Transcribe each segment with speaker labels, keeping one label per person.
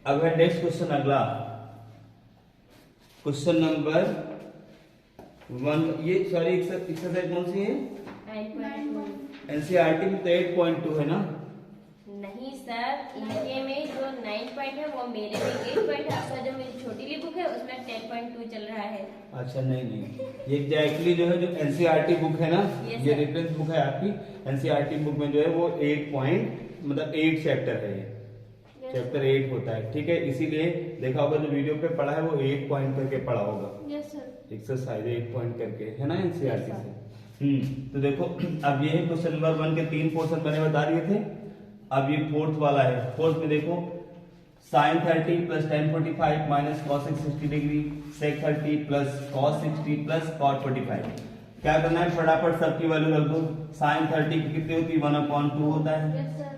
Speaker 1: अब है next question, अगला क्वेश्चन नंबर 1। ये सॉरी एक्सरसाइज कौन सी है?
Speaker 2: 9.2।
Speaker 1: एनसीईआरटी में तो 8.2 है ना?
Speaker 2: नहीं सर, इनके में जो 9 पॉइंट है वो मेरे में 8 पॉइंट है। आपका जो मेरी छोटी ली बुक है उसमें 10.2 चल रहा है।
Speaker 1: अच्छा नहीं, ये एग्जैक्टली जो है जो एनसीईआरटी बुक है ना,
Speaker 2: Yes,
Speaker 1: ये
Speaker 2: sir।
Speaker 1: रेफरेंस बुक है आपकी। एनसीईआरटी बुक में जो है वो 8 पॉइंट मतलब 8 चैप्टर है, ये चैप्टर 8 होता है, ठीक है। इसीलिए देखा होगा जो वीडियो पे पढ़ा है वो 8 पॉइंट करके पढ़ा होगा।
Speaker 2: Yes sir.
Speaker 1: एक्सरसाइज 8 पॉइंट करके है ना एनसीईआरटी से। तो देखो अब ये है क्वेश्चन नंबर 1 के 3 पोर्शन मैंने बता दिए थे। अब ये फोर्थ वाला है। फोर्थ में देखो sin 30 plus tan 45 minus cos 60 degree, sec 30 plus cos 60 plus cot 45। क्या करना है, फटाफट सबकी वैल्यू रख दो। sin 30 की कितनी होती है? 1/2 होता है।
Speaker 2: Yes sir.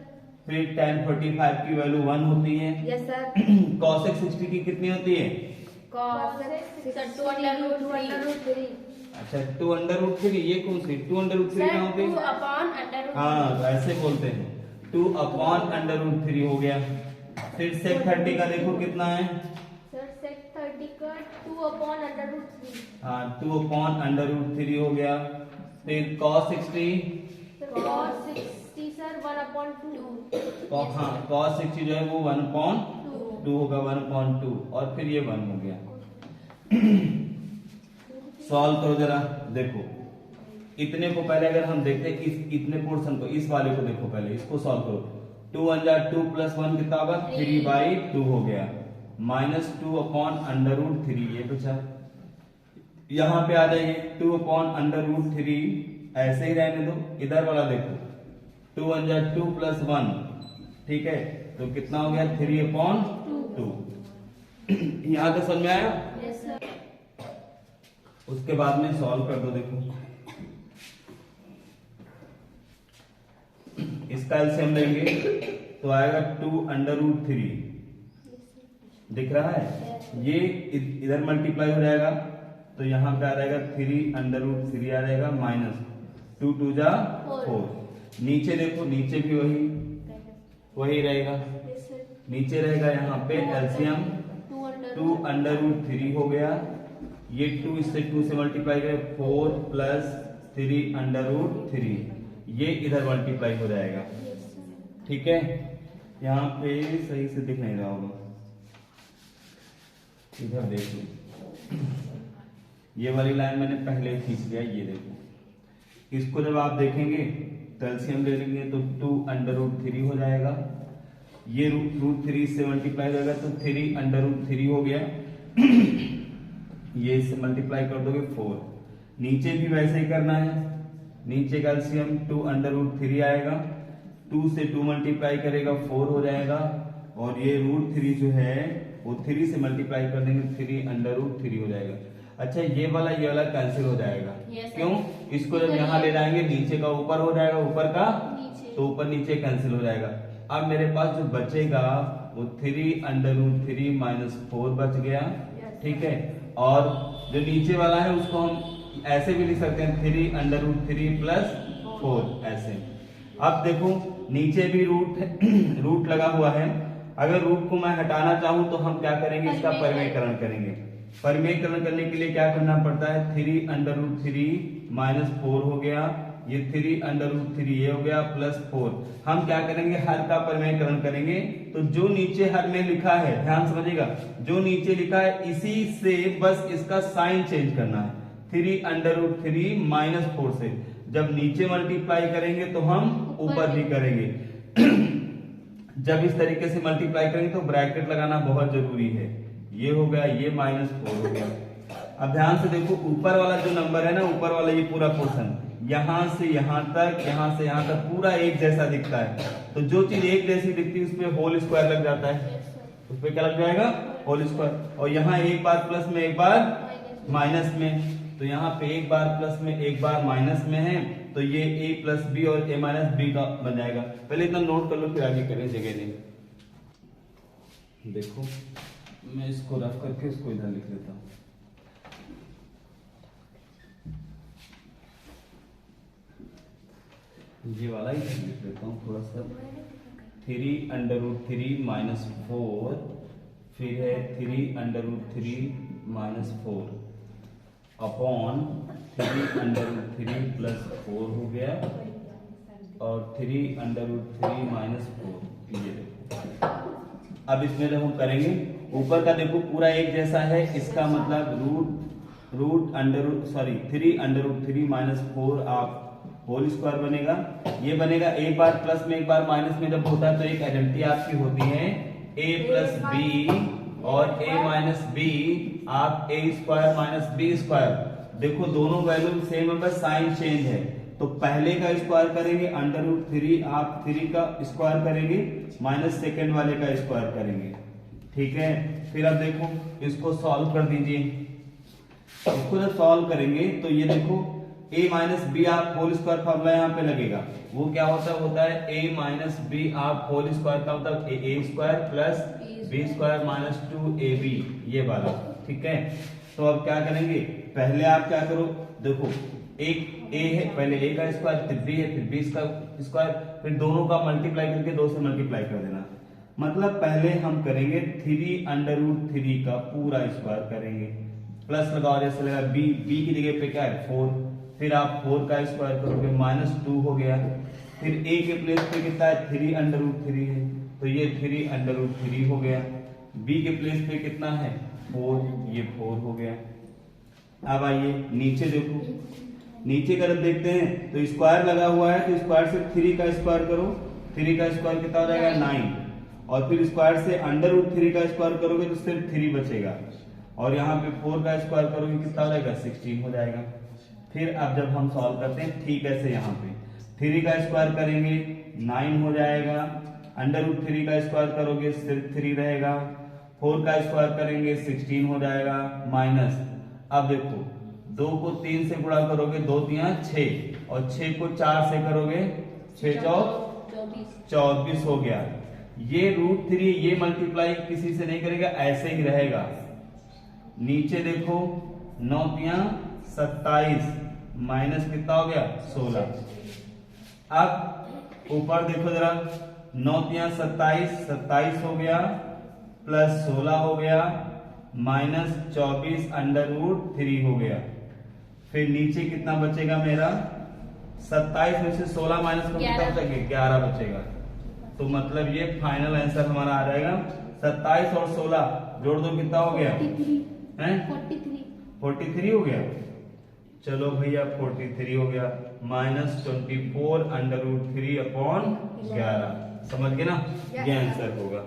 Speaker 1: फिर tan 45 की वैल्यू 1 होती है।
Speaker 2: Yes sir.
Speaker 1: cos 60 की कितनी होती है?
Speaker 2: cos 2√3।
Speaker 1: अच्छा 2√3, ये कौन सी 2√3 कहाँ होती है?
Speaker 2: 2/√3।
Speaker 1: हाँ ऐसे बोलते हैं, 2/√3 हो गया। फिर sec 30 का देखो कितना है?
Speaker 2: सर sec 30 का 2/√3।
Speaker 1: हाँ 2/√3 हो गया। फिर cos 60,
Speaker 2: cos 60 सर 1/2।
Speaker 1: हाँ cos 60 जो है वो 1/2 होगा, 1/2 और फिर ये 1 हो गया। सॉल्व करो जरा, देखो इतने को पहले अगर हम देखते हैं, इस इतने पोर्शन को, इस वाले को देखो पहले, इसको सॉल्व करो। 2 1 जा 2 प्लस 1 कितना होगा? 3/2 हो गया, माइनस 2/√3 ये बचा। यहां पे आ जाइए 2/√3 ऐसे ही रहने दो। इधर वाला देखो 2 1 जा 2 प्लस 1, ठीक है, तो कितना हो गया? 3/2। यहां तक समझ में आया?
Speaker 2: Yes sir.
Speaker 1: उसके बाद में सॉल्व कर दो। देखो इसका एलसीएम लेंगे तो आएगा 2√3, दिख रहा है? ये इधर मल्टीप्लाई हो जाएगा तो यहाँ पे आ जाएगा 3√3 आ जाएगा, माइनस 2 2 जा 4। नीचे देखो, नीचे भी वही रहेगा, नीचे रहेगा यहाँ पे एलसीएम 2√3 हो गया। ये 2 इससे 2 से मल्टीप्लाई करें 4 प्लस 3√3, ये इधर मल्टीप्लाई हो जाएगा, ठीक है। यहाँ पे सही से दिख नहीं रहा होगा, इधर देखो ये वाली लाइन मैंने पहले खींच लिया, ये देखो। इसको जब आप देखेंगे तो एलसीएम ले लेंगे तो 2√3 हो जाएगा। ये √3 से मल्टीप्लाई हो जाएगा तो 3√3 हो गया। ये इससे मल्टीप्लाई कर दोगे 4। नीचे भी वैसे ही करना है, नीचे का एलसीएम 2√3 आएगा, 2 से 2 मल्टीप्लाई करेगा 4 हो जाएगा, और ये √3 जो है वो 3 से मल्टीप्लाई कर देंगे 3√3 हो जाएगा। अच्छा ये वाला कैंसिल हो जाएगा। क्यों? इसको जब यहाँ ले जाएंगे नीचे का ऊपर हो जाएगा, ऊपर का तो ऊपर नीचे कैंसिल हो जाएगा। अब मेरे पास जो बचेगा वो 3√3 माइनस 4 बच गया, ठीक है। और जो नीचे वाला है उसको हम ऐसे भी लिख सकते हैं 3√3 प्लस 4 ऐसे। अब देखो नीचे भी रूट लगा हुआ है, अगर रूट को मैं हटाना चाहूं तो हम क्या करेंगे? इसका परिमेयकरण करेंगे। परिमेयकरण करने के लिए क्या करना पड़ता है? 3√3 माइनस 4 हो गया, ये 3√3 ये हो गया, प्लस 4। हम क्या करेंगे? हर का परिमेयकरण करेंगे, तो जो नीचे हर में लिखा है, ध्यान समझिएगा, जो नीचे लिखा है इसी से बस इसका साइन चेंज करना है। 3√3 माइनस 4 से जब नीचे मल्टीप्लाई करेंगे तो हम ऊपर भी करेंगे। जब इस तरीके से मल्टीप्लाई करेंगे तो ब्रैकेट लगाना बहुत जरूरी है। ये हो गया, ये माइनस 4 हो गया। अब ध्यान से देखो, ऊपर वाला जो नंबर है ना, ऊपर वाला ये पूरा पोर्शन यहां से यहां तक, यहां से यहां तक पूरा एक जैसा दिखता है। तो जो चीज एक जैसी दिखती है उसमें होल स्क्वायर लग जाता है, उसमें क्या लग जाएगा? Whole square. और यहाँ एक बार प्लस में एक बार माइनस में, तो यहाँ पे एक बार प्लस में एक बार माइनस में है, तो ये a प्लस बी और a माइनस बी का बन जाएगा। पहले इतना नोट कर लो फिर आगे करें, जगह नहीं। देखो मैं इसको रफ करके इसको इधर लिख लेता हूँ। ये वाला ही लिख लेता हूँ थोड़ा सा। 3√3 माइनस 4 फिर है 3√3 माइनस 4 अपॉन 3√3 प्लस 4 हो गया और 3√3 माइनस 4 ये देखो। अब इसमें जब हम करेंगे ऊपर का देखो पूरा एक जैसा है, इसका मतलब थ्री अंडर रूट 3 माइनस 4 आप होल स्क्वायर बनेगा। ये बनेगा एक बार प्लस में एक बार माइनस में जब होता है तो एक आइडेंटिटी आपकी होती है a प्लस बी और a माइनस बी आप a square minus B square. देखो दोनों वैल्यू सेम है, बस साइन चेंज है। तो पहले का स्क्वायर करेंगे अंडर रूट 3 आप 3 का स्क्वायर करेंगे माइनस सेकेंड वाले का स्क्वायर करेंगे, ठीक है। फिर अब देखो इसको सॉल्व कर दीजिए। इसको जब सॉल्व करेंगे तो ये देखो a माइनस बी आप होल स्क्वायर फॉर्मूला यहाँ पे लगेगा। वो क्या होता है a माइनस बी आप होल स्क्वायर का मतलब a square plus B square minus 2ab ये वाला, ठीक है। तो अब क्या करेंगे, पहले आप क्या करो, देखो एक a है, पहले a का स्क्वायर फिर b है फिर b का स्क्वायर, फिर दोनों का मल्टीप्लाई करके 2 से मल्टीप्लाई कर देना। मतलब पहले हम करेंगे 3√3 का पूरा स्क्वायर करेंगे, प्लस लगाओ जैसे लगा b की जगह पे क्या है 4, फिर आप 4 का स्क्वायर करोगे माइनस 2 हो गया। फिर a के प्लेस पे कितना है 3√3 है तो ये 3√3 हो गया। b के प्लेस पे कितना है 4, ये 4 हो गया। अब आइए नीचे देखो, नीचे की तरफ देखते हैं तो स्क्वायर लगा हुआ है तो स्क्वायर से 3 का स्क्वायर करो, 3 का स्क्वायर कितना हो जाएगा 9 और फिर स्क्वायर से अंडर रूट 3 का स्क्वायर करोगे तो सिर्फ 3 बचेगा और यहाँ पे 4 का स्क्वायर करोगे कितना हो जाएगा 16 हो जाएगा। फिर अब जब हम सॉल्व करते हैं ठीक ऐसे यहाँ पे 3 का स्क्वायर करेंगे 9 हो जाएगा, अंडर रूट 3 का स्क्वायर करोगे सिर्फ 3 रहेगा, 4 का स्क्वायर करेंगे 16 हो जाएगा माइनस। अब देखो 2 को 3 से गुणा करोगे 2 3 6 और 6 को 4 से करोगे 6 24 हो गया। ये √3 ये मल्टीप्लाई किसी से नहीं करेगा, ऐसे ही रहेगा। नीचे देखो 9 3 27 माइनस कितना हो गया 16। अब ऊपर देखो जरा 9 3 27 हो गया प्लस 16 हो गया माइनस 24 अंडर√3 हो गया। फिर नीचे कितना बचेगा मेरा 27 में से 16 माइनस का कितना बचेगा 11 बचेगा। तो मतलब ये फाइनल आंसर हमारा आ जाएगा 27 और 16 जोड़ दो कितना हो गया 43 हो गया। चलो भैया 43 हो गया माइनस 24 अंडर√3 अपॉन 11। समझ गए ना, ये आंसर होगा।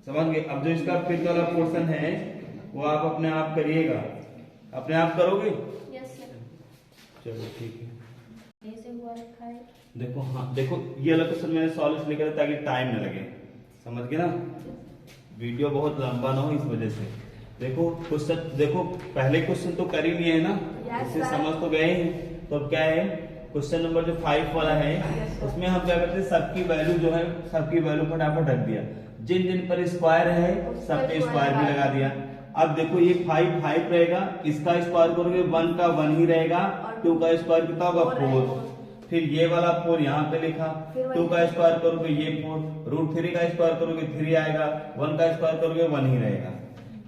Speaker 1: समझ गए। अब जो इसका फिफ्थ वाला पोर्शन है वो आप अपने आप करिएगा, अपने आप करोगे। चलो ठीक है। देखो हाँ देखो ये वाला क्वेश्चन मैंने सॉल्व इसलिए करा ताकि टाइम न लगे, समझ गए ना, वीडियो बहुत लंबा ना हो इस वजह से। देखो क्वेश्चन देखो पहले क्वेश्चन तो कर ही लिए है ना, इससे समझ तो गए हैं। तो अब क्या है क्वेश्चन नंबर जो 5 वाला है उसमें हम क्या करते हैं सबकी वैल्यू जो है सबकी वैल्यू फटाफट रख दिया, जिन जिन पर स्क्वायर है सब पे स्क्वायर भी लगा दिया। अब देखो ये 5 रहेगा, इसका स्क्वायर करोगे 1 का 1 ही रहेगा, 2 का स्क्वायर कितना होगा 4, फिर ये वाला 4 यहाँ पे लिखा, 2 का स्क्वायर करोगे ये 4, √3 का स्क्वायर करोगे 3 आएगा, 1 का स्क्वायर करोगे 1 ही रहेगा।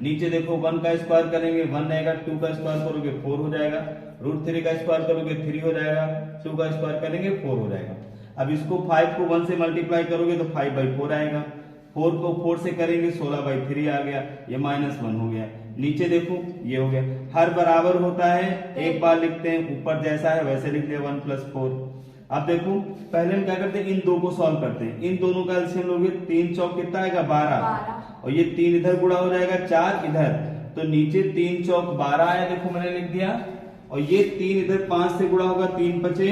Speaker 1: नीचे देखो 1 का स्क्वायर करेंगे 1 रहेगा, 2 का स्क्वायर करोगे 4 हो जाएगा, √3 का स्क्वायर करोगे 3 हो जाएगा, 2 का स्क्वायर करेंगे 4 हो जाएगा। अब इसको 5 को 1 से मल्टीप्लाई करोगे तो 5/4 आएगा, 4 को 4 से करेंगे 16/3 आ गया, ये -1 हो गया। नीचे देखो ये हो गया, हर बराबर होता है एक बार लिखते हैं, ऊपर जैसा है वैसे लिखते हैं 1 + 4। अब देखो पहले हम क्या करते हैं इन दो को सॉल्व करते हैं, इन दोनों का एलसीएम लोगे 3 चौक कितना आएगा 12 और ये 3 इधर गुणा हो जाएगा 4 इधर, तो नीचे 3 चौक 12 आया, देखो मैंने लिख दिया, और ये 3 इधर 5 से गुणा होगा 3 × 5 =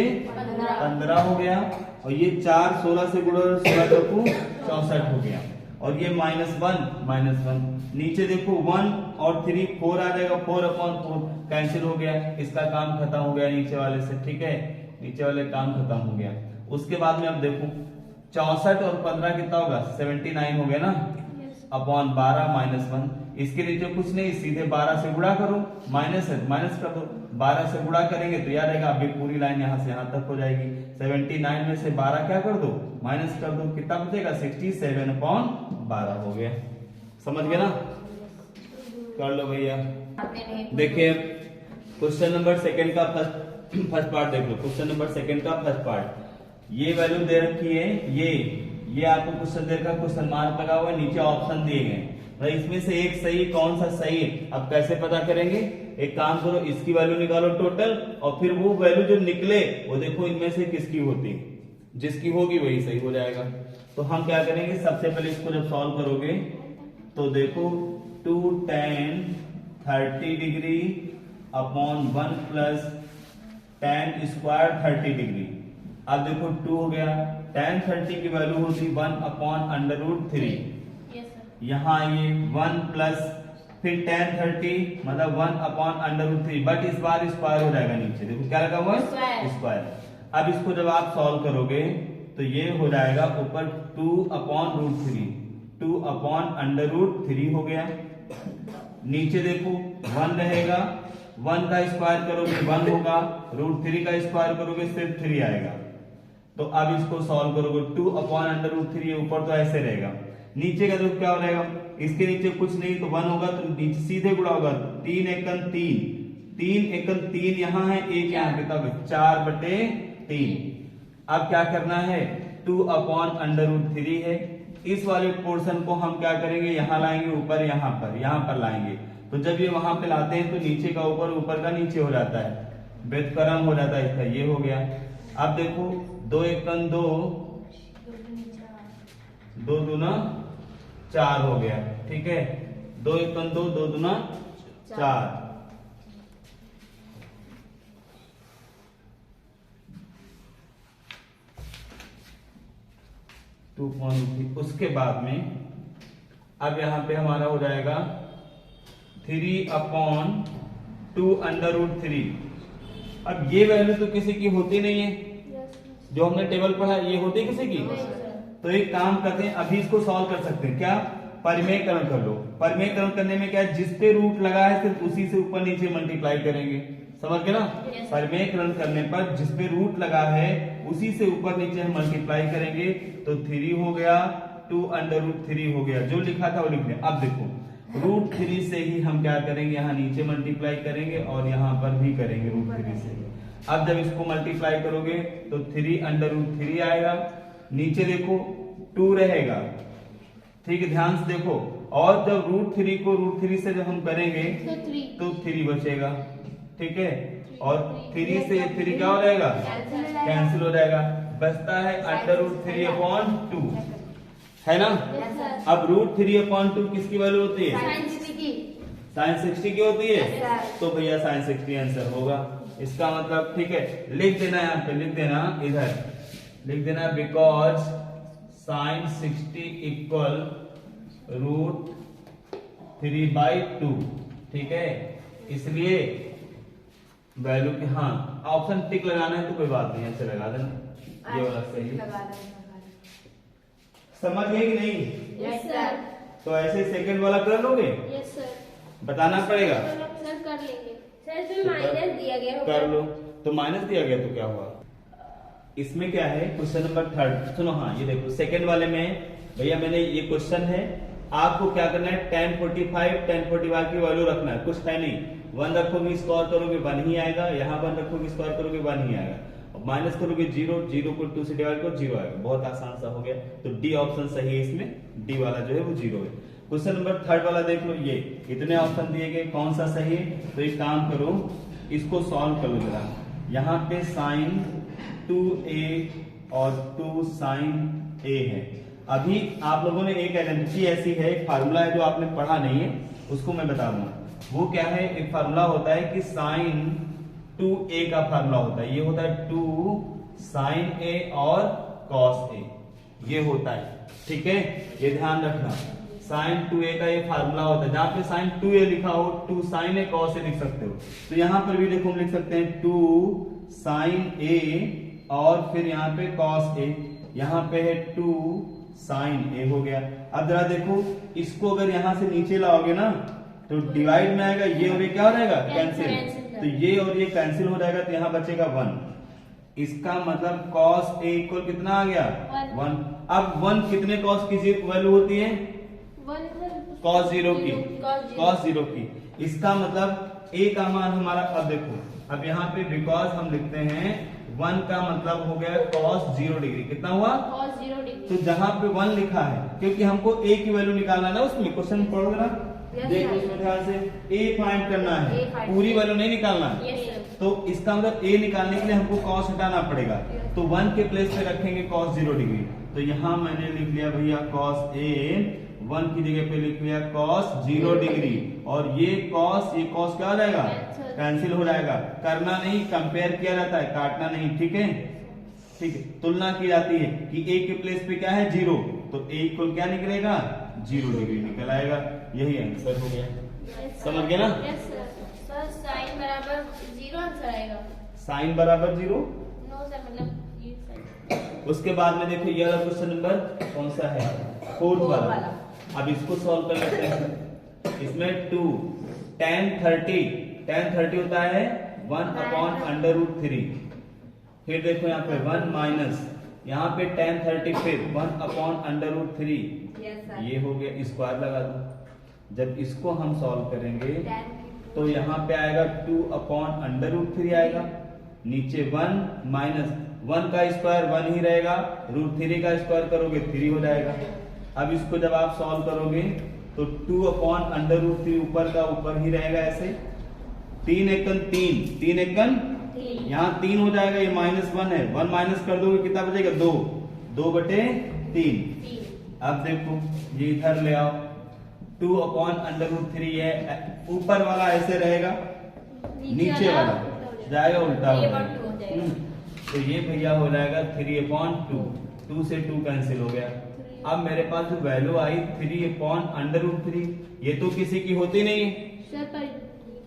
Speaker 1: 15 हो गया, और ये 4 16 से गुणा 16 चौकू 64 हो गया, और ये -1 नीचे देखो 1 और 3 4 आ जाएगा, 4/4 कैंसिल हो गया, इसका काम खत्म हो गया नीचे वाले से, ठीक है, नीचे वाले काम खत्म हो गया। उसके बाद में अब देखो 64 और 15 कितना होगा 79 हो गया ना, अपॉन 12 -1, इसके नीचे कुछ नहीं सीधे 12 से गुणा करो, माइनस है माइनस कर दो, 12 से गुणा करेंगे तो याद रहेगा अभी पूरी लाइन यहाँ से यहाँ तक हो जाएगी। 79 में से 12 क्या कर दो माइनस कर दो, कितना बचेगा 67/12 12 हो गया। समझ गए ना? कर लो भैया।
Speaker 2: आपने नहीं
Speaker 1: देखिए क्वेश्चन नंबर सेकंड का फर्स्ट पार्ट देख लो। क्वेश्चन नंबर सेकंड का फर्स्ट पार्ट, ये वैल्यू दे रखी है, ये आपको क्वेश्चन दे रखा, क्वेश्चन मार्क लगा हुआ है, नीचे ऑप्शन दिए गए, मतलब इसमें से एक सही, कौन सा सही है। अब कैसे पता करेंगे? एक काम करो, इसकी वैल्यू निकालो टोटल, और फिर वो वैल्यू जो निकले वो देखो इनमें से किसकी होती है, जिसकी होगी वही सही हो जाएगा। तो हम क्या करेंगे, सबसे पहले इसको जब सॉल्व करोगे तो देखो 2 tan 30 degree upon 1 plus tan square 30 degree. अब देखो 2 हो गया, tan 30 की वैल्यू होती 1 अपॉन √3,
Speaker 2: यस सर।
Speaker 1: यहाँ ये 1 प्लस फिर tan 30 मतलब 1 अपॉन √3, बट इस बार स्क्वायर हो जाएगा नीचे, देखो क्या लगा हुआ है स्क्वायर। अब इसको जब आप सॉल्व करोगे तो ये हो जाएगा ऊपर 2 अपॉन √3, 2 अपॉन √3 हो गया। नीचे देखो 1 रहेगा, 1 का स्क्वायर करोगे 1 होगा, √3 का स्क्वायर करोगे सिर्फ 3 आएगा। तो अब इसको सॉल्व करोगे 2 अपॉन √3, ऊपर तो ऐसे रहेगा, नीचे का तो क्या हो जाएगा, इसके नीचे कुछ नहीं तो 1 होगा, तो नीचे सीधे गुणा होगा, 3 एकम 3, 3 एकम 3 यहाँ है, एक यहाँ पे, तब 4/3। अब क्या करना है, 2 अपॉन √3 है, इस वाले पोर्शन को हम क्या करेंगे, यहाँ लाएंगे ऊपर, यहाँ पर लाएंगे। तो जब ये वहां पे लाते हैं तो नीचे का ऊपर, ऊपर का नीचे हो जाता है, व्युत्क्रम हो जाता है इसका, ये हो गया। अब देखो 2 एकम 2, 2 दूना 4 हो गया, ठीक है, 2 एकम 2, 2 दूना 4। उसके बाद में अब यहां पे हमारा हो जाएगा 3 अपॉन 2 √3। अब ये वैल्यू तो किसी की होती नहीं है, जो हमने टेबल पढ़ा ये होती किसी की। तो एक काम करते हैं, अभी इसको सॉल्व कर सकते हैं, क्या, परिमेयकरण कर लो। परिमेयकरण करने में क्या है, जिस पे रूट लगा है सिर्फ उसी से ऊपर नीचे मल्टीप्लाई करेंगे, समझ गए ना? परिमेयकरण करने पर जिस पे रूट लगा है उसी से ऊपर नीचे हम मल्टीप्लाई करेंगे, तो 3 हो गया, 2 √3 हो गया, जो लिखा था वो लिख लिया। अब देखो √3 से ही हम क्या करेंगे, यहाँ नीचे मल्टीप्लाई करेंगे और यहाँ पर भी करेंगे √3 से। अब जब इसको मल्टीप्लाई करोगे तो 3 √3 आएगा, नीचे देखो 2 रहेगा, ठीक है, ध्यान से देखो। और जब √3 को √3 से जब हम करेंगे तो 3 बचेगा, ठीक है, और 3 से 3 क्या हो जाएगा, कैंसिल हो जाएगा, बचता है √3/2, है ना? अब √3/2 किसकी वैल्यू होती है, sin 60 की होती है, तो भैया sin 60 आंसर होगा इसका मतलब, ठीक है। लिख देना यहाँ पे, लिख देना इधर, लिख देना बिकॉज sin 60 इक्वल √3/2, ठीक है, इसलिए वैल्यू के, हाँ ऑप्शन टिक लगाना है तो कोई बात नहीं, ऐसे लगा देना, ये वाला सही। समझ गए कि नहीं?
Speaker 2: Yes sir.
Speaker 1: तो ऐसे सेकंड वाला कर लोगे?
Speaker 2: Yes sir.
Speaker 1: बताना पड़ेगा
Speaker 2: सर, कर लेंगे सर, इसमें माइनस दिया गया होगा।
Speaker 1: कर लो, तो माइनस दिया गया तो क्या हुआ, इसमें क्या है, क्वेश्चन नंबर 3 सुनो, हाँ ये देखो सेकंड वाले में भैया मैंने ये क्वेश्चन है, आपको क्या करना है, tan 45 tan 45 की वैल्यू रखना है, कुछ है नहीं, 1 रखोगे स्क्वायर करोगे 1 ही आएगा, यहाँ 1 रखोगे स्क्वायर करोगे 1 ही आएगा, माइनस करोगे 0, 0 को 2 से डिवाइड करो 0 आएगा, बहुत आसान सा हो गया। तो डी ऑप्शन सही है, इसमें डी वाला जो है वो 0 है। क्वेश्चन नंबर 3 वाला देख लो, ये इतने ऑप्शन दिए गए, कौन सा सही है, तो एक काम करो इसको सॉल्व कर लो जरा। यहाँ पे sin 2a और 2 sin a है। अभी आप लोगों ने एक आइडेंटिटी ऐसी है, एक फार्मूला है जो आपने पढ़ा नहीं है, उसको मैं बता दूंगा। वो क्या है, एक फार्मूला होता है कि sin 2a का फार्मूला होता है, ये होता है 2 sin a और cos a, ये होता है, ठीक है, ये ध्यान रखना। sin 2a का ये फार्मूला होता है, जहां पे sin 2a लिखा हो 2 sin a cos a लिख सकते हो, तो यहां पर भी देखो हम लिख सकते हैं 2 sin a और फिर यहाँ पे cos a, यहाँ पे है 2 sin a हो गया। अब जरा देखो इसको अगर यहां से नीचे लाओगे ना तो डिवाइड में आएगा, ये और ये क्या हो जाएगा, कैंसिल, तो ये और ये कैंसिल हो जाएगा, तो यहाँ बचेगा 1। इसका मतलब cos a इक्वल कितना आ गया, 1। अब 1 कितने cos की वैल्यू होती है, cos जीरो की, cos जीरो की। इसका मतलब a का मान हमारा, अब देखो, अब यहाँ पे बिकॉज हम लिखते हैं 1 का मतलब हो गया cos 0 डिग्री। कितना हुआ?
Speaker 2: cos 0 degree.
Speaker 1: तो जहां पे 1 लिखा है, क्योंकि हमको a की वैल्यू निकालना है ना, उसमें क्वेश्चन पढ़ो जरा, देखो इसमें ध्यान से, a फाइंड करना है, पूरी वैल्यू नहीं निकालना है।
Speaker 2: Yes sir.
Speaker 1: तो इसका मतलब a निकालने के लिए हमको cos हटाना पड़ेगा, तो 1 के प्लेस पे रखेंगे cos 0 डिग्री। तो यहाँ मैंने लिख लिया भैया cos a, 1 की जगह पे लिख लिया cos 0 डिग्री, और ये cos क्या हो जाएगा? कैंसिल हो जाएगा। करना नहीं, कंपेयर किया जाता है, काटना नहीं, ठीक है? ठीक है, तुलना की जाती है कि a के प्लेस पे क्या है? 0, तो a इक्वल क्या निकलेगा? 0 डिग्री निकल आएगा। यही आंसर हो गया। समझ गए ना?
Speaker 2: Yes sir. सर साइन बराबर 0 आंसर आएगा।
Speaker 1: साइन बराबर 0?
Speaker 2: नो सर, मतलब ये साइन।
Speaker 1: उसके बाद में देखो ये वाला क्वेश्चन नंबर कौन सा है? 4th वाला। अब इसको सॉल्व कर लेते हैं। इसमें 2 tan 30 होता है 1/√3। फिर देखो यहाँ पे 1 माइनस, यहाँ पे tan 30 फिर 1/√3, ये हो गया, स्क्वायर लगा दो। जब इसको हम सॉल्व करेंगे तो यहाँ पे आएगा 2/√3 आएगा, नीचे 1 माइनस 1 का स्क्वायर 1 ही रहेगा, √3 का स्क्वायर करोगे 3 हो जाएगा। अब इसको जब आप सॉल्व करोगे तो 2/√3 ऊपर का ऊपर ही रहेगा ऐसे, 3 एकन 3, यहाँ 3 हो जाएगा, ये -1 है, 1 माइनस कर दोगे कितना बचेगा? 2/3। अब देखो ये इधर ले आओ, 2/√3 है, ऊपर वाला ऐसे रहेगा, नीचे वाला जाएगा उल्टा हो जाएगा। तो ये भैया हो जाएगा 3/2, 2 से 2 कैंसिल हो गया। अब मेरे पास जो वैल्यू आई 3/√3, ये तो किसी की होती नहीं है,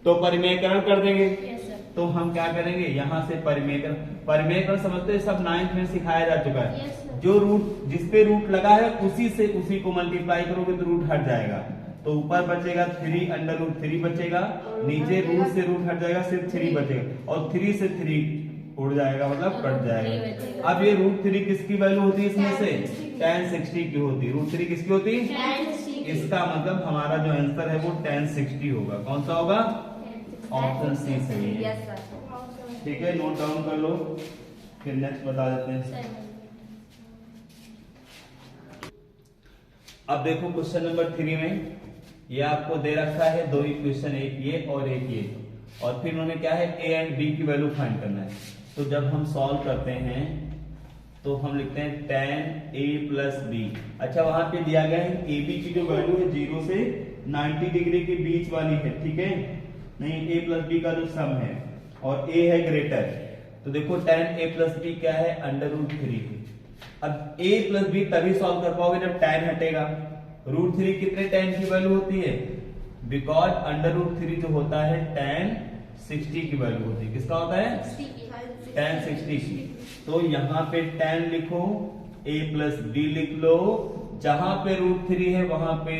Speaker 1: तो परिमेयकरण कर देंगे।
Speaker 2: Yes sir.
Speaker 1: तो हम क्या करेंगे, यहाँ से परिमेयकरण समझते हैं, सब 9th में सिखाया जा चुका है।
Speaker 2: Yes, sir.
Speaker 1: जो रूट, जिस पे रूट लगा है उसी को मल्टीप्लाई करोगे तो रूट हट जाएगा। तो ऊपर बचेगा 3/√3 बचेगा, नीचे रूट से रूट हट जाएगा, सिर्फ 3 बचेगा, और 3 से 3 उड़ जाएगा, मतलब कट जाएगा। अब ये √3 किसकी वैल्यू होती है? इसमें से tan 60 की होती है। √3 किसकी होती है? इसका मतलब हमारा जो आंसर है वो tan 60 होगा। कौन सा होगा? ऑप्शन सी सही है। ठीक है, नोट डाउन कर लो, फिर नेक्स्ट बता देते हैं। अब देखो क्वेश्चन नंबर 3 में ये आपको दे रखा है 2 इक्वेशन, एक ये और एक ये, और फिर उन्होंने क्या है a एंड b की वैल्यू फाइंड करना है। तो जब हम सॉल्व करते हैं तो हम लिखते हैं tan a प्लस b। अच्छा, वहां पे दिया गया है ab की जो वैल्यू है 0 से 90 डिग्री के बीच वाली है, ठीक है? नहीं, a प्लस b का जो सम है और a है ग्रेटर, तो देखो tan a प्लस b क्या है? √3। अब a प्लस b तभी सॉल्व कर पाओगे जब tan हटेगा। √3 कितने tan की वैल्यू होती है? बिकॉज √3 जो होता है tan 60 की वैल्यू होती है। किसका होता है? tan 60 की। तो यहाँ पे tan लिखो, a प्लस b लिख लो, जहां पे √3 है वहां पे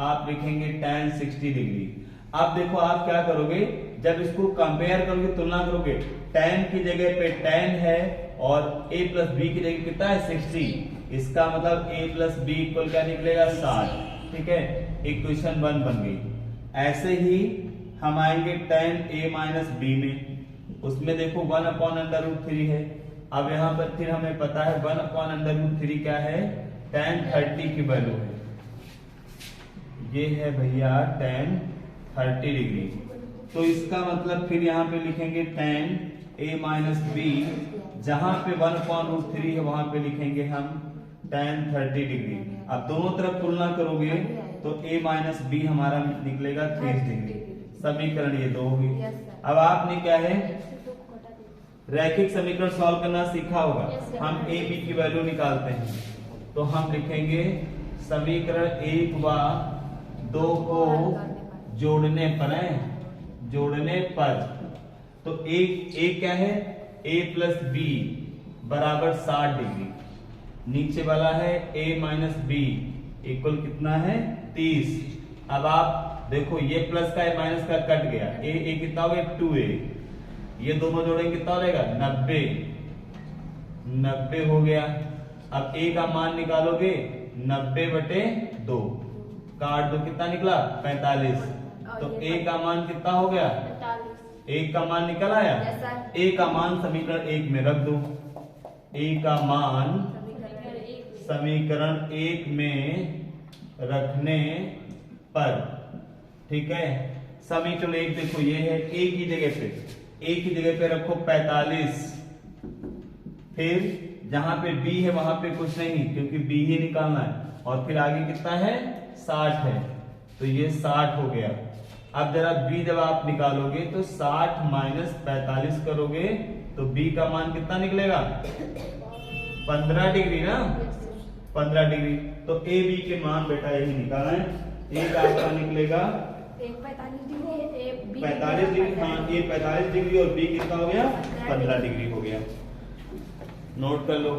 Speaker 1: आप लिखेंगे tan 60 डिग्री। अब देखो आप क्या करोगे, जब इसको कंपेयर करोगे, तुलना करोगे, tan की जगह पे tan है और a प्लस b की जगह कितना है? 60। इसका मतलब a प्लस b इक्वल क्या निकलेगा? 60। ठीक है, इक्वेशन 1 बन गई। ऐसे ही हम आएंगे tan a माइनस b में, उसमें देखो 1/√3 है। अब यहाँ पर फिर हमें पता है 1/√3 क्या है? tan 30 की वैल्यू है। ये है भैया tan 30 डिग्री। तो इसका मतलब फिर यहाँ पे लिखेंगे tan a माइनस b, जहां पे 1/√3 है वहां पे लिखेंगे हम tan 30 डिग्री। अब दोनों तरफ तुलना करोगे तो a माइनस b हमारा निकलेगा 30 डिग्री। समीकरण ये 2 होगी। अब आपने क्या है, रैखिक समीकरण सॉल्व करना सीखा होगा। हम a b की वैल्यू निकालते हैं, तो हम लिखेंगे समीकरण 1 व 2 को जोड़ने पर, तो a क्या है? a प्लस b बराबर 60 डिग्री, नीचे वाला है a माइनस b इक्वल कितना है? 30। अब आप देखो ये प्लस का माइनस का कट गया, a कितना हो गया? 2a, ये दोनों जोड़ेंगे कितना हो जाएगा? 90 हो गया। अब a का मान निकालोगे 90/2, काट दो, कितना निकला 45। तो a का मान कितना हो गया,
Speaker 2: 45।
Speaker 1: a का मान निकल आया।
Speaker 2: Yes, sir.
Speaker 1: a का मान समीकरण 1 में रख दो, a का मान समीकरण 1 में रखने पर, ठीक है। समीकरण 1 देखो ये है, a की जगह पे रखो 45, फिर जहां पे b है वहां पे कुछ नहीं क्योंकि b ही निकालना है, और फिर आगे कितना है 60 है, तो ये 60 हो गया। अब जरा b जब आप निकालोगे तो 60 माइनस 45 करोगे तो b का मान कितना निकलेगा 15 डिग्री ना, 15 डिग्री। तो a b के मान बेटा यही निकालना है। a का आपका निकलेगा 45 डिग्री, हाँ a 45 डिग्री और b कितना हो गया 15 डिग्री हो गया। नोट कर लो।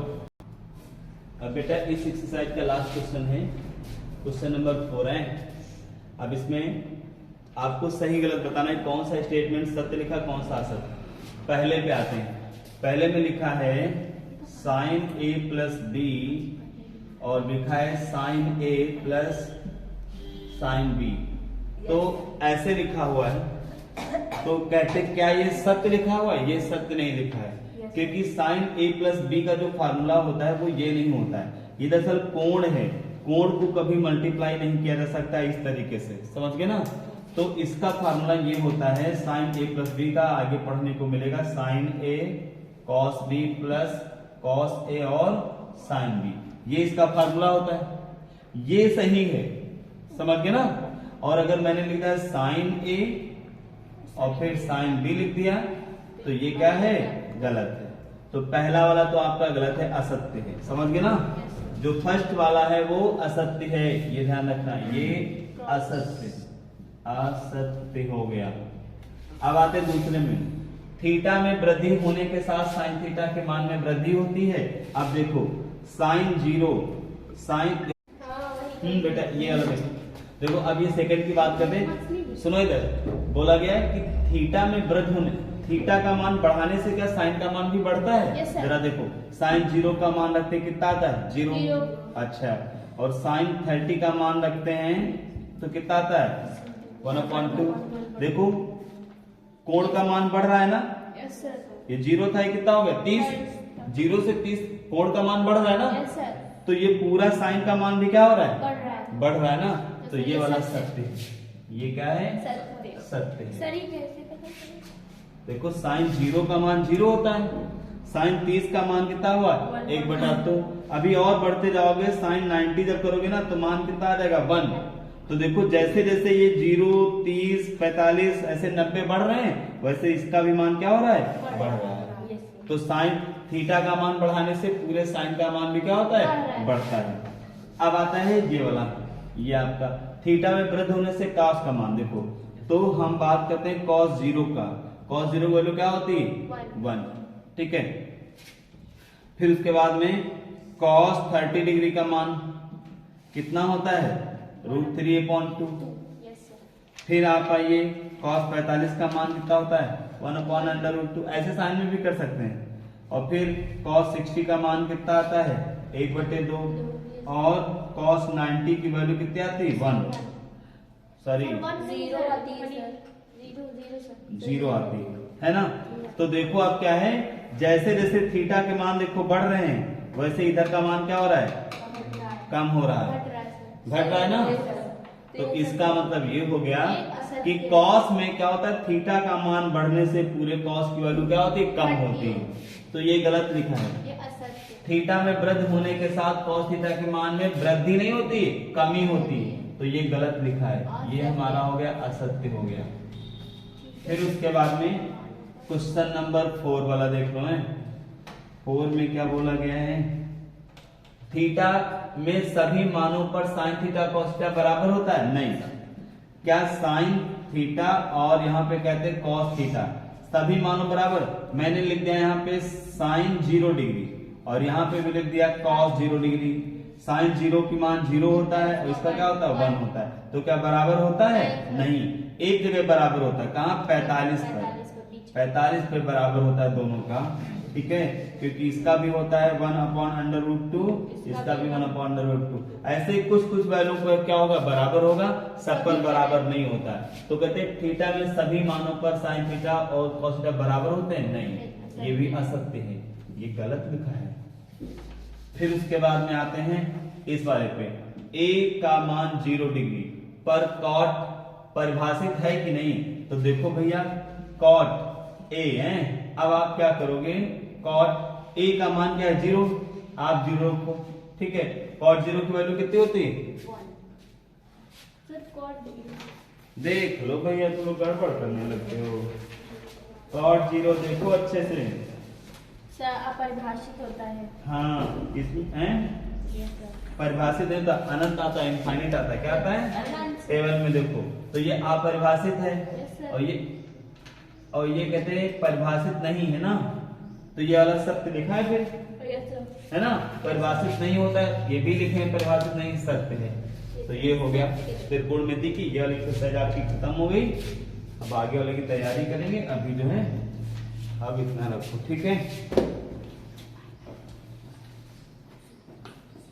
Speaker 1: अब बेटा इस एक्सरसाइज का लास्ट क्वेश्चन है, क्वेश्चन नंबर 4 है। अब इसमें आपको सही गलत बताना है, कौन सा स्टेटमेंट सत्य लिखा कौन सा असत्य। पहले पे आते हैं। पहले में लिखा है साइन a प्लस बी और लिखा है sine a plus sine B, तो ऐसे लिखा हुआ है, तो कहते क्या ये सत्य लिखा हुआ है, ये सत्य नहीं लिखा है, क्योंकि साइन a प्लस बी का जो फार्मूला होता है वो ये नहीं होता है। ये दरअसल कोण है, कोण को कभी मल्टीप्लाई नहीं किया जा सकता इस तरीके से, समझ गए ना। तो इसका फार्मूला ये होता है साइन a प्लस बी का, आगे पढ़ने को मिलेगा sine a cos b plus cos a और साइन b, ये इसका फार्मूला होता है। ये सही है, समझ गए ना। और अगर मैंने लिखा है साइन a और फिर साइन b लिख दिया तो ये क्या है गलत है। तो पहला वाला तो आपका गलत है, असत्य है, समझ गए ना। जो फर्स्ट वाला है वो असत्य है, ये ध्यान रखना, ये असत्य हो गया। अब आते दूसरे में, थीटा में वृद्धि होने के साथ साइन थीटा के मान में वृद्धि होती है। अब देखो साइन 0 साइन बेटा ये अलग है। देखो अब ये सेकंड की बात कर रहे हैं, सुनो इधर बोला गया है कि थीटा में वृद्धि होने, थीटा का मान बढ़ाने से क्या साइन का मान भी बढ़ता है।
Speaker 2: yes,
Speaker 1: जरा देखो साइन 0 का मान रखते कितना आता है 0, अच्छा, और साइन 30 का मान रखते हैं तो कितना आता है 1/2। देखो कोण का मान बढ़ रहा है ना, ये 0 था, ये कितना हो गया 30, 0 से 30 कोण का मान बढ़ रहा है ना, तो ये पूरा साइन का मान भी क्या हो रहा है बढ़ रहा है ना। तो ये वाला सत्य है, ये क्या है सत्य है। देखो साइन 0 का मान 0 होता है, साइन 30 का मान कितना हुआ 1/2। अभी और बढ़ते जाओगे साइन 90 जब करोगे ना तो मान कितना आ जाएगा 1। तो देखो जैसे जैसे ये 0 30 45 ऐसे 90 बढ़ रहे हैं, वैसे इसका भी मान क्या हो रहा है बढ़ रहा है। तो साइन थीटा का मान बढ़ाने से पूरे साइन का मान भी क्या होता है बढ़ता है। अब आता है ये वाला, ये आपका थीटा में वृद्धि होने से कॉस का मान, देखो तो हम बात करते हैं कॉस 0 का, कॉस 0 की वैल्यू क्या होती है 1, ठीक है। फिर उसके बाद में कॉस 30 डिग्री का मान कितना होता है √3/2। फिर आप आइए कॉस 45 का मान कितना होता है 1/√2, ऐसे साइन में भी कर सकते हैं। और फिर कॉस 60 का मान कितना आता है 1/2, और कॉस 90 की वैल्यू कितनी आती है 1, सॉरी 0 आती है ना। तो देखो अब क्या है, जैसे जैसे थीटा के मान देखो बढ़ रहे हैं वैसे इधर का मान क्या हो रहा है कम हो रहा है, घट रहा है ना। तो इसका मतलब ये हो गया कि कॉस में क्या होता है थीटा का मान बढ़ने से पूरे कॉस की वैल्यू क्या होती है कम होती है। तो ये गलत लिखा है, थीटा में वृद्धि होने के साथ कॉस थीटा के मान में वृद्धि नहीं होती कमी होती, तो ये गलत लिखा है, ये हमारा हो गया असत्य हो गया। फिर उसके बाद में क्वेश्चन नंबर 4 वाला देख लो है। 4 में क्या बोला गया है, थीटा में सभी मानों पर साइन थीटा कॉस थीटा बराबर होता है, नहीं। क्या साइन थीटा और यहाँ पे कहते हैं कॉस थीटा सभी मानों बराबर, मैंने लिख दिया यहाँ पे साइन 0 डिग्री और यहाँ पे भी लिख दिया कॉस 0 डिग्री। साइन 0 की मान 0 होता है और इसका क्या होता है 1 होता है, तो क्या बराबर होता है नहीं, एक जगह बराबर होता है, कहाँ 45 पर, 45 पे बराबर होता है दोनों का। ठीक है, क्योंकि इसका भी होता है 1/√2, इसका भी 1/√2। ऐसे कुछ कुछ वैल्यू पर क्या होगा, बराबर होगा, सब पर बराबर नहीं होता है। तो कहते हैं थीटा में सभी मानों पर साइन थीटा और कॉस थीटा बराबर होते हैं, नहीं, ये भी असत्य है, ये गलत लिखा है। फिर उसके बाद में आते हैं इस वाले पे, a का मान 0 डिग्री पर कॉट परिभाषित है कि नहीं। तो देखो भैया कॉट a है, अब आप क्या करोगे, कॉट a का मान क्या है 0, आप 0 रखो, ठीक है। कॉट 0 की वैल्यू कितनी होती है, देख लो भैया, तुम लोग गड़बड़ करने लगते हो। कॉट 0 देखो अच्छे से,
Speaker 2: अपरिभाषित होता है।
Speaker 1: हाँ इसमें है परिभाषित है तो अनंत आता है, इनफाइनाइट आता है, क्या आता है
Speaker 2: अनंत।
Speaker 1: टेबल में देखो, तो ये अपरिभाषित है,
Speaker 2: Yes, sir.
Speaker 1: और ये कहते हैं परिभाषित नहीं है ना, तो ये अलग सत्य लिखा है फिर, है ना, परिभाषित नहीं होता है, ये भी लिखे हैं परिभाषित नहीं, सत्य है। तो ये हो गया त्रिकोणमिति की यह एक्सरसाइज आपकी खत्म हो गई। अब आगे वाले की तैयारी करेंगे, अभी जो है अब इतना रखो, ठीक है।